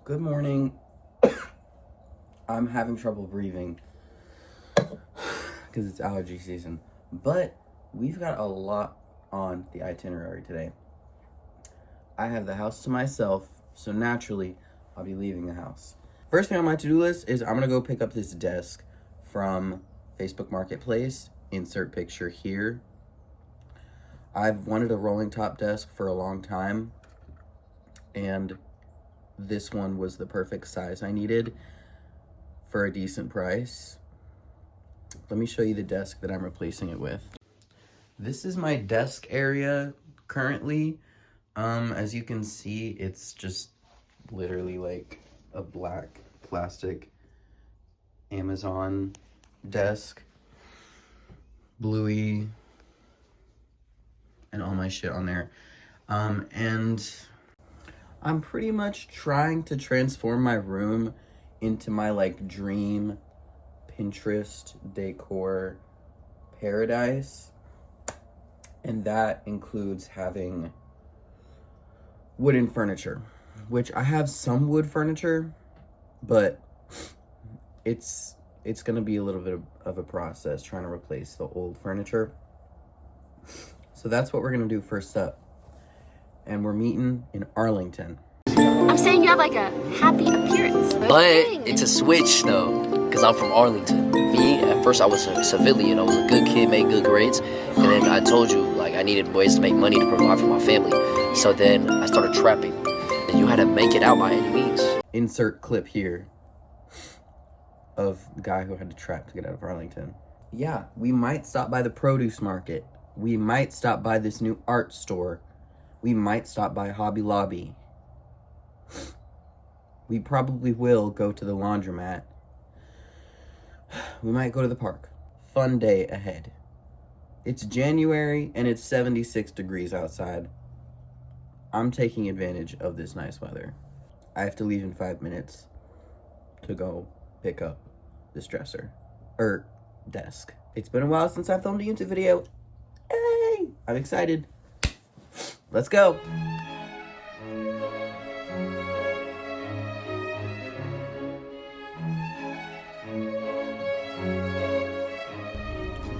Good morning. I'm having trouble breathing because it's allergy season, but we've got a lot on the itinerary today. I have the house to myself, so naturally I'll be leaving the house. First thing on my to-do list is I'm gonna go pick up this desk from Facebook Marketplace. Insert picture here. I've wanted a rolling top desk for a long time, and this one was the perfect size I needed for a decent price. Let me show you the desk that I'm replacing it with. This is my desk area currently. As you can see, it's just literally like a black plastic Amazon desk. Bluey and all my shit on there. And I'm pretty much trying to transform my room into my like dream Pinterest decor paradise. And that includes having wooden furniture, which I have some wood furniture, but it's gonna be a little bit of a process trying to replace the old furniture. So that's what we're gonna do first up. And we're meeting in Arlington. I'm saying you have like a happy appearance. But it's a switch though, because I'm from Arlington. Me, at first I was a civilian. I was a good kid, made good grades. And then I told you, like, I needed ways to make money to provide for my family. So then I started trapping. And you had to make it out by any means. Insert clip here of the guy who had to trap to get out of Arlington. Yeah, we might stop by the produce market. We might stop by this new art store. We might stop by Hobby Lobby. We probably will go to the laundromat. We might go to the park. Fun day ahead. It's January and it's 76 degrees outside. I'm taking advantage of this nice weather. I have to leave in 5 minutes to go pick up this dresser. Desk. It's been a while since I filmed a YouTube video. Hey! I'm excited. Let's go.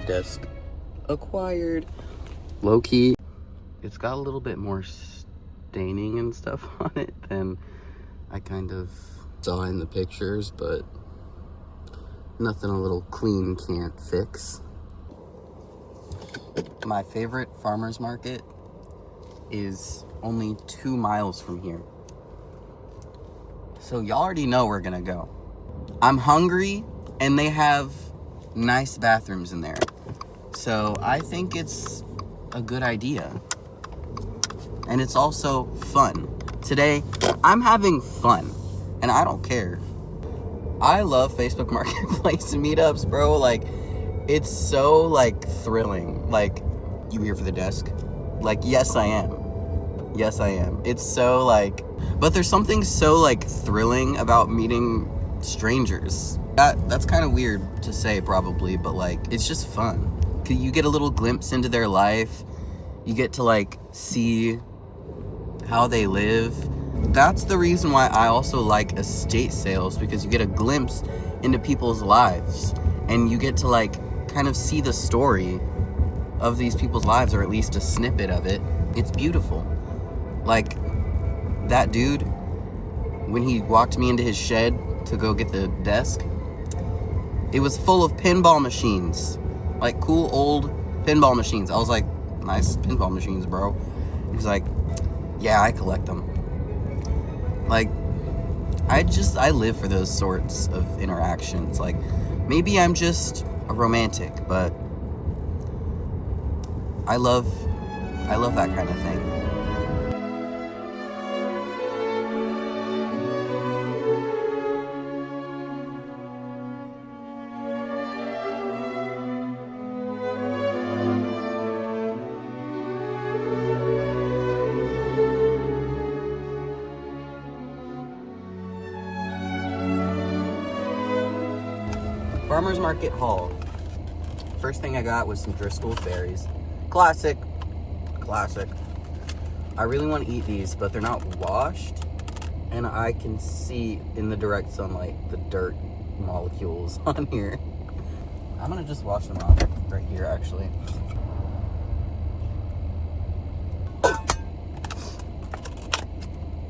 Desk acquired. Low key, it's got a little bit more staining and stuff on it than I kind of saw in the pictures, but nothing a little clean can't fix. My favorite farmer's market is only 2 miles from here. So y'all already know we're gonna go. I'm hungry and they have nice bathrooms in there. So I think it's a good idea. And it's also fun. Today, I'm having fun and I don't care. I love Facebook Marketplace meetups, bro. Like, it's so like thrilling. Like, you here for the desk? Like, yes, I am. Yes, I am. It's so like, but there's something so like thrilling about meeting strangers. That's kind of weird to say probably, but like, it's just fun. You get a little glimpse into their life. You get to like see how they live. That's the reason why I also like estate sales, because you get a glimpse into people's lives and you get to like kind of see the story of these people's lives, or at least a snippet of it. It's beautiful. Like, that dude, when he walked me into his shed to go get the desk, it was full of pinball machines. Like, cool old pinball machines. I was like, nice pinball machines, bro. He's like, yeah, I collect them. Like, I live for those sorts of interactions. Like, maybe I'm just a romantic, but I love that kind of thing. Farmer's Market haul. First thing I got was some Driscoll's berries. Classic. I really want to eat these, but they're not washed. And I can see in the direct sunlight the dirt molecules on here. I'm gonna just wash them off right here, actually.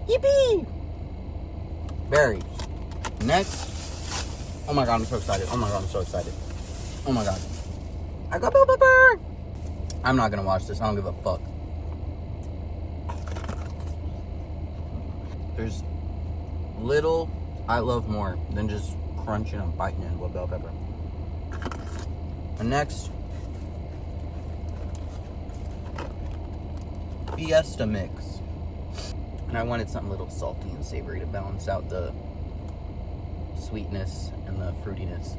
Yippee! Berries. Next. Oh my god, I'm so excited. Oh my god, I'm so excited. Oh my god. I got bell pepper! I'm not gonna watch this. I don't give a fuck. There's little I love more than just crunching and biting into a bell pepper. And next, Fiesta mix. And I wanted something a little salty and savory to balance out the sweetness and the fruitiness.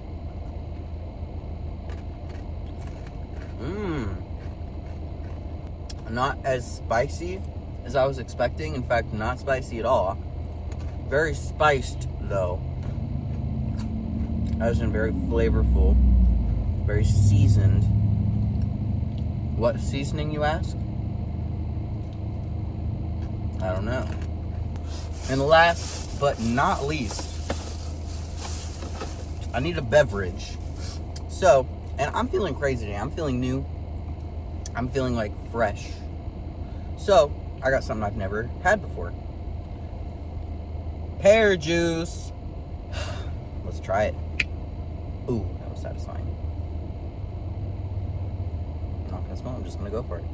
Not as spicy as I was expecting. In fact, not spicy at all. Very spiced though. As in very flavorful. Very seasoned. What seasoning, you ask? I don't know. And last but not least, I need a beverage. So, and I'm feeling crazy today. I'm feeling new. I'm feeling like fresh. So, I got something I've never had before. Pear juice. Let's try it. Ooh, that was satisfying. I'm not gonna smell it. I'm just gonna go for it.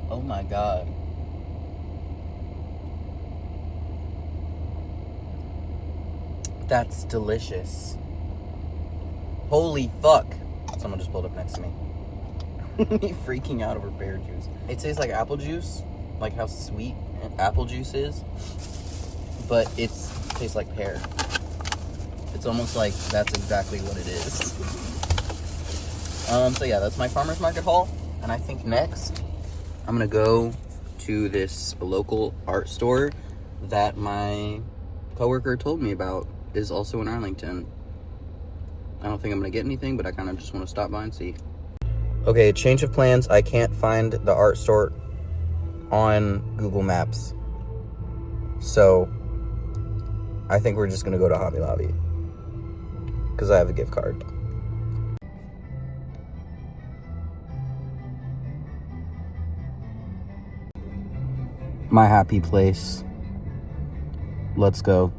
Oh my god. That's delicious. Holy fuck. Someone just pulled up next to me. Me freaking out over pear juice. It tastes like apple juice, like how sweet apple juice is, but it tastes like pear. It's almost like that's exactly what it is. So yeah, that's my farmer's market haul. And I think next, I'm gonna go to this local art store that my coworker told me about is also in Arlington. I don't think I'm gonna get anything, but I kind of just want to stop by and see. Okay, change of plans. I can't find the art store on Google Maps. So, I think we're just gonna go to Hobby Lobby. Because I have a gift card. My happy place. Let's go.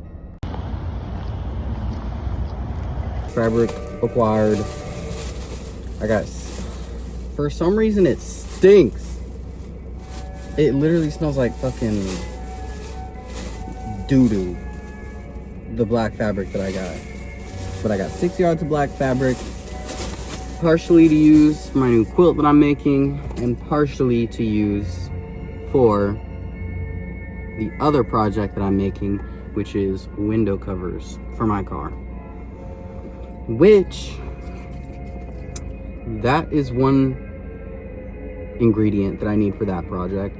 Fabric acquired. I got, for some reason it stinks. It literally smells like fucking doo-doo. The black fabric that I got. But I got 6 yards of black fabric. Partially to use for my new quilt that I'm making. And partially to use for the other project that I'm making, which is window covers for my car. Which, that is one ingredient that I need for that project.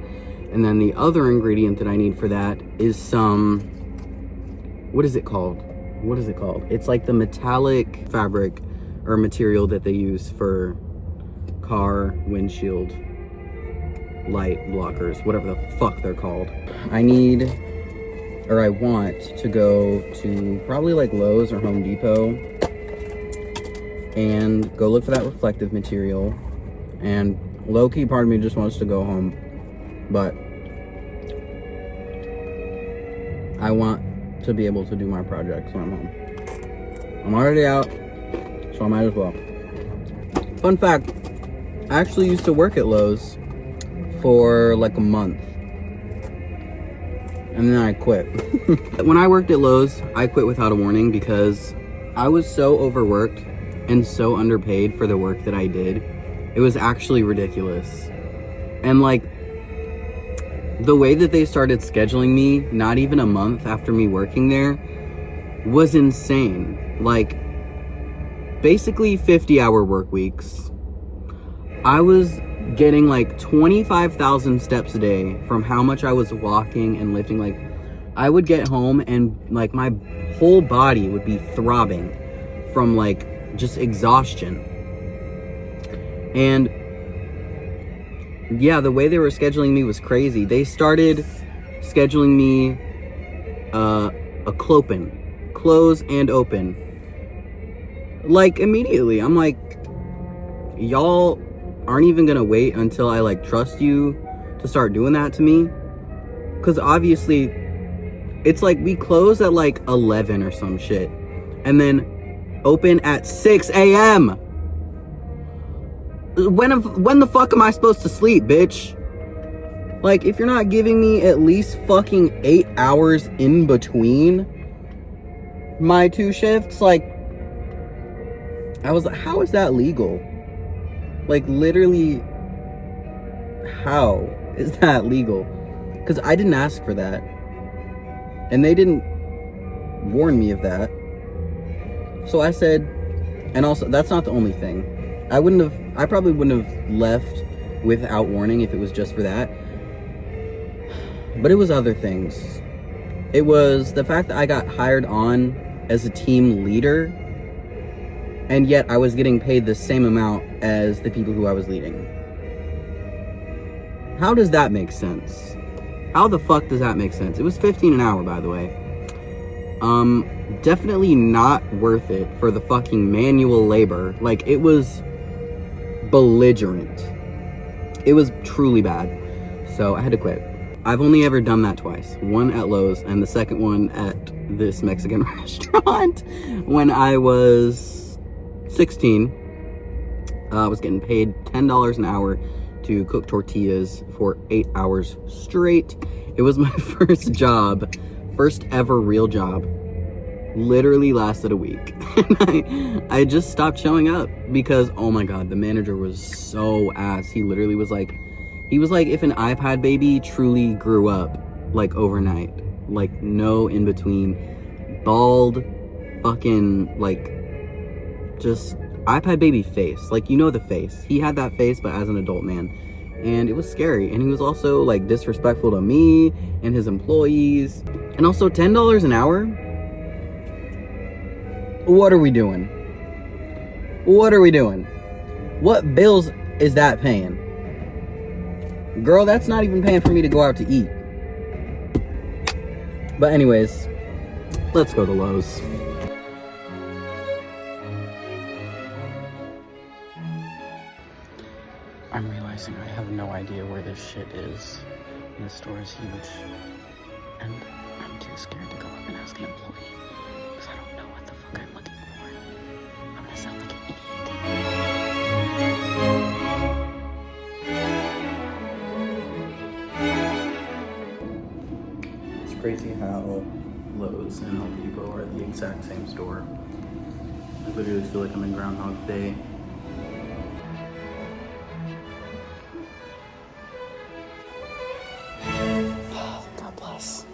And then the other ingredient that I need for that is some, what is it called? What is it called? It's like the metallic fabric or material that they use for car windshield light blockers, whatever the fuck they're called. I want to go to probably like Lowe's or Home Depot and go look for that reflective material. And low-key part of me just wants to go home, but I want to be able to do my projects when I'm home. I'm already out, so I might as well. Fun fact, I actually used to work at Lowe's for like a month, and then I quit. When I worked at Lowe's, I quit without a warning because I was so overworked and so underpaid for the work that I did. It was actually ridiculous. And like, the way that they started scheduling me, not even a month after me working there, was insane. Like, basically 50-hour work weeks. I was getting like 25,000 steps a day from how much I was walking and lifting. Like, I would get home and like my whole body would be throbbing from like just exhaustion. And yeah, the way they were scheduling me was crazy. They started scheduling me a close and open, like, immediately. I'm like, y'all aren't even gonna wait until I like trust you to start doing that to me? Because obviously it's like we close at like 11 or some shit and then open at 6 a.m. When the fuck am I supposed to sleep, bitch? Like, if you're not giving me at least fucking 8 hours in between my 2 shifts, like, I was like, how is that legal? Like, literally, how is that legal? Because I didn't ask for that. And they didn't warn me of that. So I said, and also, that's not the only thing. I probably wouldn't have left without warning if it was just for that. But it was other things. It was the fact that I got hired on as a team leader, and yet I was getting paid the same amount as the people who I was leading. How does that make sense? How the fuck does that make sense? It was $15 an hour, by the way. Definitely not worth it for the fucking manual labor. Like, it was belligerent. It was truly bad. So I had to quit. I've only ever done that twice. One at Lowe's and the second one at this Mexican restaurant when I was 16. I was getting paid $10 an hour to cook tortillas for 8 hours straight. It was my first job, first ever real job. Literally lasted a week. And I just stopped showing up because, oh my god, the manager was so ass. He literally was like, if an iPad baby truly grew up, like, overnight. Like, no in between. Bald, fucking, like, just iPad baby face. Like, you know the face. He had that face, but as an adult man. And it was scary. And he was also, like, disrespectful to me and his employees. And also, $10 an hour? What are we doing? What are we doing? What bills is that paying? Girl, that's not even paying for me to go out to eat. But anyways, let's go to Lowe's. I'm realizing I have no idea where this shit is. And this store is huge. And I'm too scared to go up and ask an employee. Because I don't know what the fuck I'm looking for. I'm gonna sound like an idiot. It's crazy how Lowe's and Home Depot are the exact same store. I literally feel like I'm in Groundhog Day. God bless.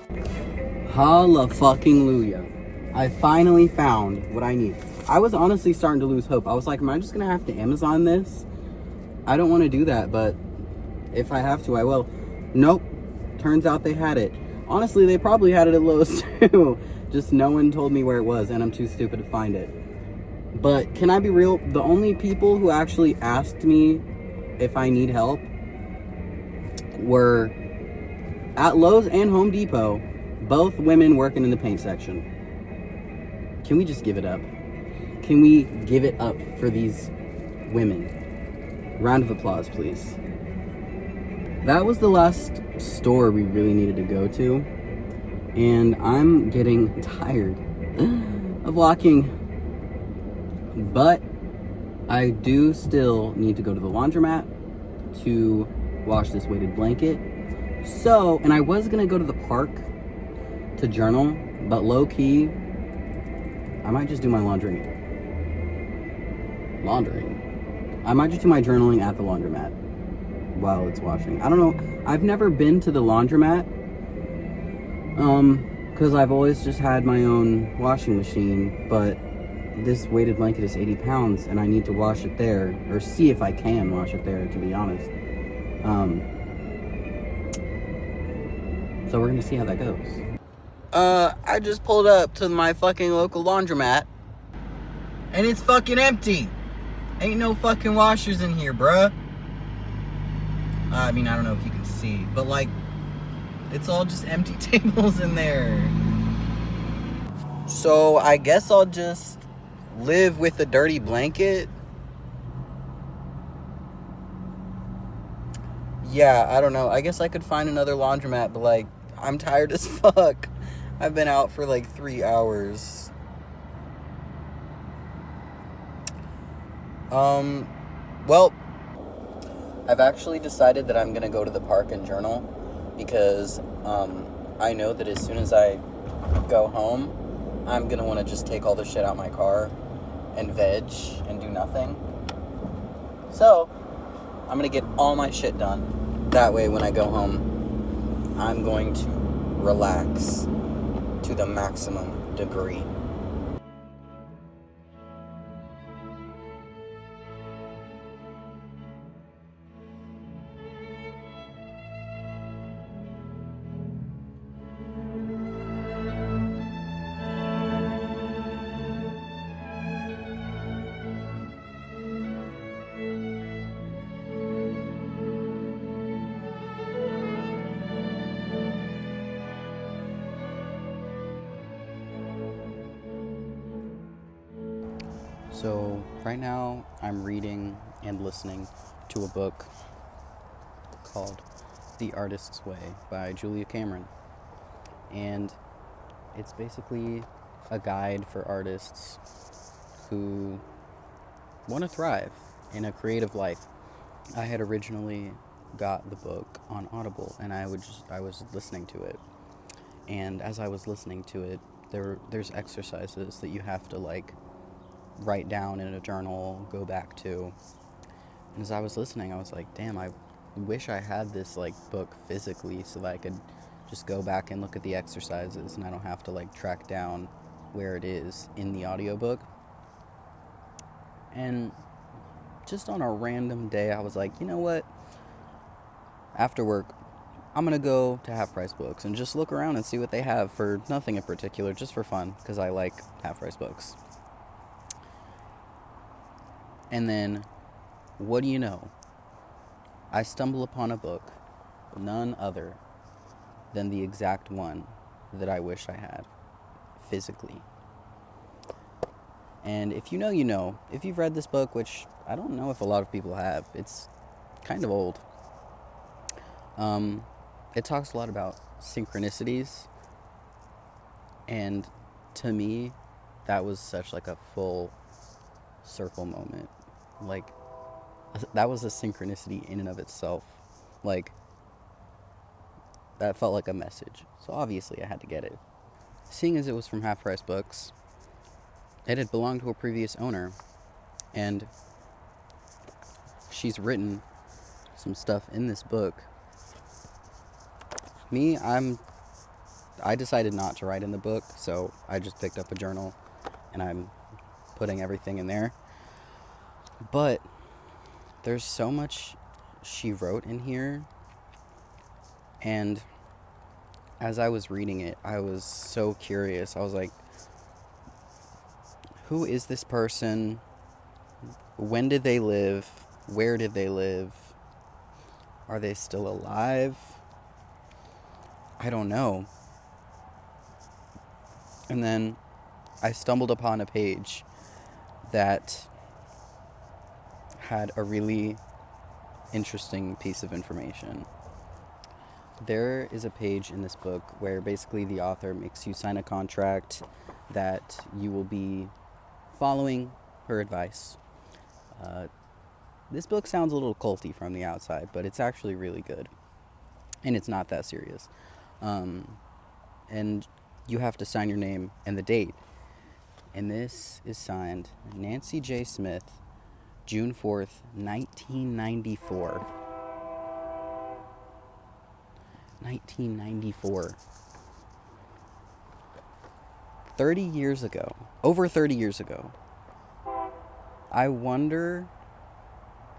Holla fucking Luya. I finally found what I need. I was honestly starting to lose hope. I was like, am I just gonna have to Amazon this? I don't want to do that, but if I have to, I will. Nope. Turns out they had it. Honestly, they probably had it at Lowe's too. Just no one told me where it was, and I'm too stupid to find it. But can I be real? The only people who actually asked me if I need help were at Lowe's and Home Depot, both women working in the paint section. Can we just give it up? Can we give it up for these women? Round of applause, please. That was the last store we really needed to go to, and I'm getting tired of walking, but I do still need to go to the laundromat to wash this weighted blanket. So, and I was gonna go to the park to journal, but low-key, I might just do my laundry. I might just do my journaling at the laundromat while it's washing. I don't know. I've never been to the laundromat because I've always just had my own washing machine, but this weighted blanket is 80 pounds and I need to wash it there, or see if I can wash it there, to be honest. So we're gonna see how that goes. I just pulled up to my fucking local laundromat and it's fucking empty. Ain't no fucking washers in here, bruh. I mean, I don't know if you can see, but like, it's all just empty tables in there. So I guess I'll just live with a dirty blanket. Yeah, I don't know. I guess I could find another laundromat, but like, I'm tired as fuck. I've been out for like 3 hours. Well, I've actually decided that I'm gonna go to the park and journal because I know that as soon as I go home, I'm gonna want to just take all the shit out my car and veg and do nothing. So I'm gonna get all my shit done. That way, when I go home, I'm going to relax to the maximum degree. So right now I'm reading and listening to a book called The Artist's Way by Julia Cameron. And it's basically a guide for artists who want to thrive in a creative life. I had originally got the book on Audible and I was listening to it. And as I was listening to it, there's exercises that you have to like write down in a journal, go back to. And as I was listening, I was like, damn, I wish I had this like book physically so that I could just go back and look at the exercises and I don't have to like track down where it is in the audiobook. And just on a random day, I was like, you know what? After work, I'm gonna go to Half Price Books and just look around and see what they have for nothing in particular, just for fun, because I like Half Price Books. And then, what do you know? I stumble upon a book, none other than the exact one that I wish I had, physically. And if you know, you know. If you've read this book, which I don't know if a lot of people have, it's kind of old. It talks a lot about synchronicities. And to me, that was such like a full circle moment. Like, that was a synchronicity in and of itself. Like, that felt like a message. So obviously I had to get it. Seeing as it was from Half Price Books, it had belonged to a previous owner. And she's written some stuff in this book. Me, I decided not to write in the book, so I just picked up a journal and I'm putting everything in there. But there's so much she wrote in here, and as I was reading it, I was so curious. I was like, who is this person? When did they live? Where did they live? Are they still alive? I don't know. And then I stumbled upon a page that had a really interesting piece of information. There is a page in this book where basically the author makes you sign a contract that you will be following her advice. This book sounds a little culty from the outside, but it's actually really good. And it's not that serious. And you have to sign your name and the date. And this is signed Nancy J. Smith, June 4th, 1994. 1994. 30 years ago. Over 30 years ago. I wonder,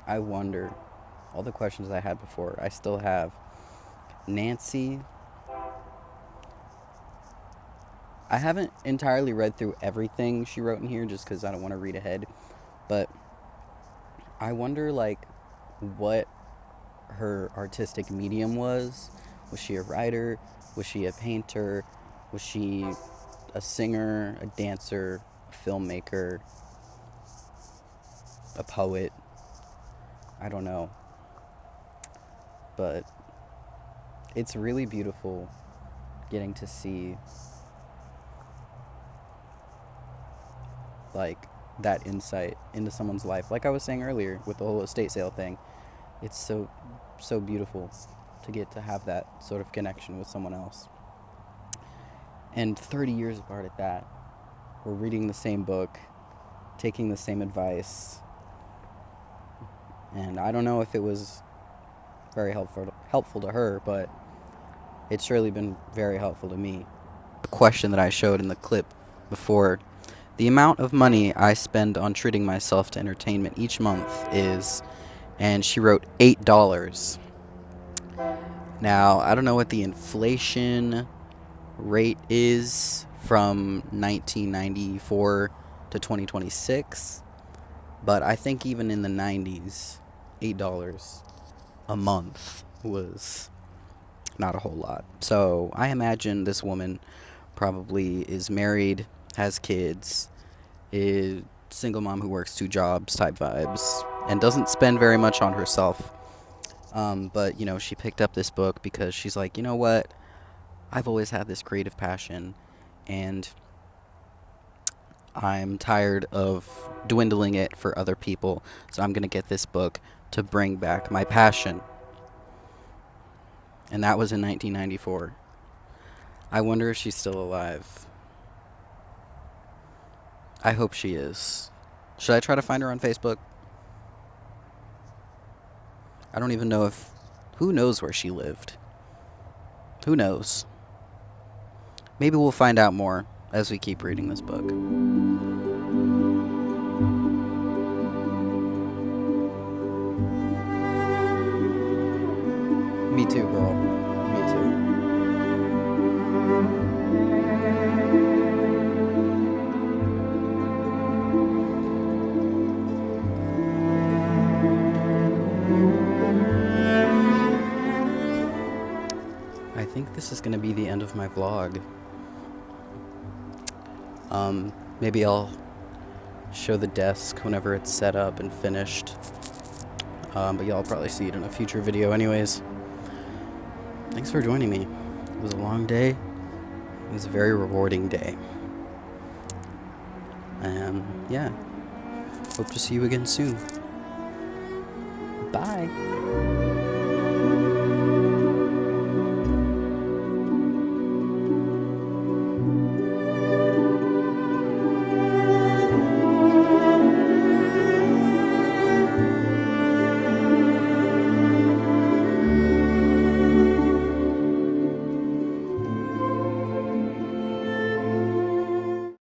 all the questions I had before, I still have. Nancy, I haven't entirely read through everything she wrote in here just because I don't want to read ahead, but I wonder, like, what her artistic medium was. Was she a writer? Was she a painter? Was she a singer, a dancer, a filmmaker, a poet? I don't know. But it's really beautiful getting to see, like, that insight into someone's life. Like I was saying earlier with the whole estate sale thing, it's so beautiful to get to have that sort of connection with someone else. And 30 years apart at that, we're reading the same book, taking the same advice. And I don't know if it was very helpful to her, but it's surely been very helpful to me. The question that I showed in the clip before, the amount of money I spend on treating myself to entertainment each month is, and she wrote $8. Now, I don't know what the inflation rate is from 1994 to 2026, but I think even in the 90s, $8 a month was not a whole lot. So I imagine this woman probably is married, has kids, is single mom who works 2 jobs type vibes, and doesn't spend very much on herself. But, you know, she picked up this book because she's like, you know what? I've always had this creative passion, and I'm tired of dwindling it for other people, so I'm going to get this book to bring back my passion. And that was in 1994. I wonder if she's still alive. I hope she is. Should I try to find her on Facebook? I don't even know if... Who knows where she lived? Who knows? Maybe we'll find out more as we keep reading this book. Me too, girl. Me too. I think this is going to be the end of my vlog. Maybe I'll show the desk whenever it's set up and finished. But y'all probably see it in a future video anyways. Thanks for joining me. It was a long day. It was a very rewarding day. Yeah. Hope to see you again soon. Bye.